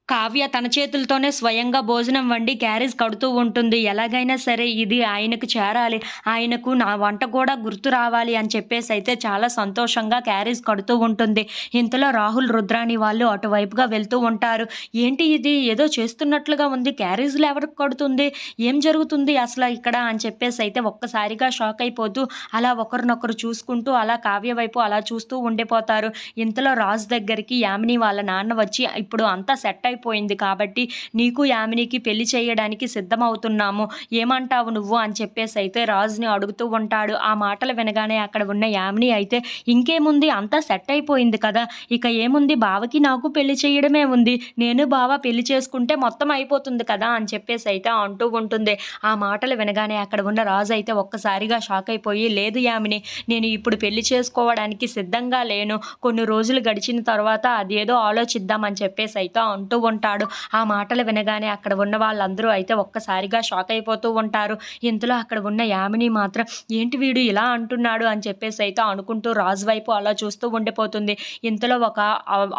కావ్య తన చేతులతోనే స్వయంగా భోజనం వండి క్యారేజ్ కడుతూ ఉంటుంది. ఎలాగైనా సరే ఇది ఆయనకు చేరాలి. ఆయనకు నా వంట కూడా గుర్తు రావాలి అని చెప్పేసైతే చాలా సంతోషంగా క్యారేజ్ కడుతూ ఉంటుంది. ఇంతలో రాహుల్, రుద్రాణి వాళ్ళు అటువైపుగా వెళ్తూ ఉంటారు. ఏంటి ఇది ఏదో చేస్తున్నట్లుగా ఉంది. క్యారేజ్‌లు ఎవరికి కడుతుంది? ఏం జరుగుతుంది అసల ఇక్కడ అని చెప్పేసైతే ఒక్కసారిగా షాక్ అయిపోతూ అలా ఒకరినొకరు చూసుకుంటూ అలా కావ్య వైపు అలా చూస్తూ ఉండిపోతారు. ఇంతలో రాజు దగ్గరికి యామిని వాళ్ళ నాన్న వచ్చి ఇప్పుడు అంతా సెట్ అయిపోయింది కాబట్టి నీకు యామినికి పెళ్లి చేయడానికి సిద్ధమవుతున్నాము. ఏమంటావు నువ్వు అని చెప్పేసైతే రాజుని అడుగుతూ ఉంటాడు. ఆ మాటలు వినగానే అక్కడ ఉన్న యామిని అయితే ఇంకేముంది అంతా సెట్ అయిపోయింది కదా! ఇక ఏముంది బావకి నాకు పెళ్లి చేయడమే ఉంది. నేను బావ పెళ్లి చేసుకుంటే మొత్తం అయిపోతుంది కదా! అని చెప్పేసైతే అంటూ ఉంటుంది. ఆ మాటలు వినగానే అక్కడ ఉన్న రాజు అయితే ఒక్కసారిగా షాక్ అయిపోయి లేదు యామిని నేను ఇప్పుడు పెళ్లి చేసుకోవడానికి సిద్ధంగా లేను. కొన్ని రోజులు గడిచిన తర్వాత అదేదో ఆలోచిద్దాం అని చెప్పేసైతే అంటూ ఉంటాడు. ఆ మాటలు వినగానే అక్కడ ఉన్న వాళ్ళందరూ అయితే ఒక్కసారిగా షాక్ అయిపోతూ ఉంటారు. ఇంతలో అక్కడ ఉన్న యామిని మాత్రం ఏంటి వీడు ఇలా అంటున్నాడు అని చెప్పేసైతే అనుకుంటూ రాజు వైపు అలా చూస్తూ ఉండిపోతుంది. ఇంతలో ఒక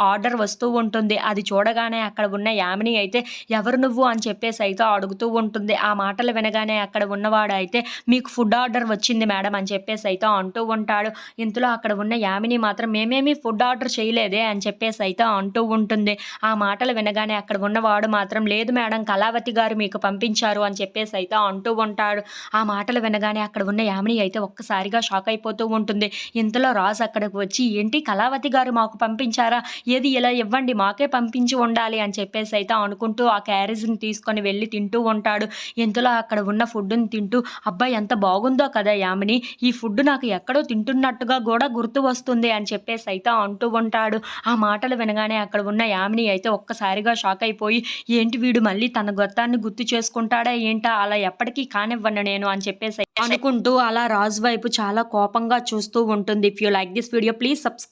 ఆర్డర్ వస్తూ ఉంటుంది. అది చూడగానే అక్కడ ఉన్న యామిని అయితే ఎవరు నువ్వు అని చెప్పేసైతే అడుగుతూ ఉంటుంది. ఆ మాటలు వినగానే అక్కడ ఉన్నవాడు అయితే మీకు ఫుడ్ ఆర్డర్ వచ్చింది మేడం అని చెప్పేసైతే అంటూ ఉంటాడు. ఇంతలో అక్కడ ఉన్న యామిని మాత్రం మేమేమి ఫుడ్ ఆర్డర్ చేయలేదే అని చెప్పేసైతే అంటూ ఉంటుంది. ఆ మాటలు వినగానే అక్కడ ఉన్నవాడు మాత్రం లేదు మేడం కళావతి గారు మీకు పంపించారు అని చెప్పేసైతే అంటూ ఉంటాడు. ఆ మాటలు వినగానే అక్కడ ఉన్న యామిని అయితే ఒక్కసారిగా షాక్ అయిపోతూ ఉంటుంది. ఇంతలో రాజు అక్కడికి వచ్చి ఏంటి కళావతి గారు మాకు పంపించారా? ఏది ఇలా ఇవ్వండి మాకే పంపించి ఉండాలి అని చెప్పేసైతే అనుకుంటూ ఆ క్యారేజ్‌ని తీసుకొని వెళ్ళి తింటూ ఉంటాడు. ఇంతలో అక్కడ ఉన్న ఫుడ్‌ని తింటూ అబ్బా! ఎంత బాగుందో కదా యామిని ఈ ఫుడ్ నాకు ఎక్కడో తింటున్నట్టుగా కూడా గుర్తు వస్తుంది అని చెప్పేసైతే అంటూ ఉంటాడు. ఆ మాటలు వినగానే అక్కడ ఉన్న యామిని అయితే ఒక్కసారిగా షాక్ అయిపోయి ఏంటి వీడు మళ్ళీ తన గతాన్ని గుర్తు చేసుకుంటాడా ఏంటా? అలా ఎప్పటికీ కానివ్వను నేను అని చెప్పేసి అనుకుంటూ అలా రాజు వైపు చాలా కోపంగా చూస్తూ ఉంటుంది. If you like this video please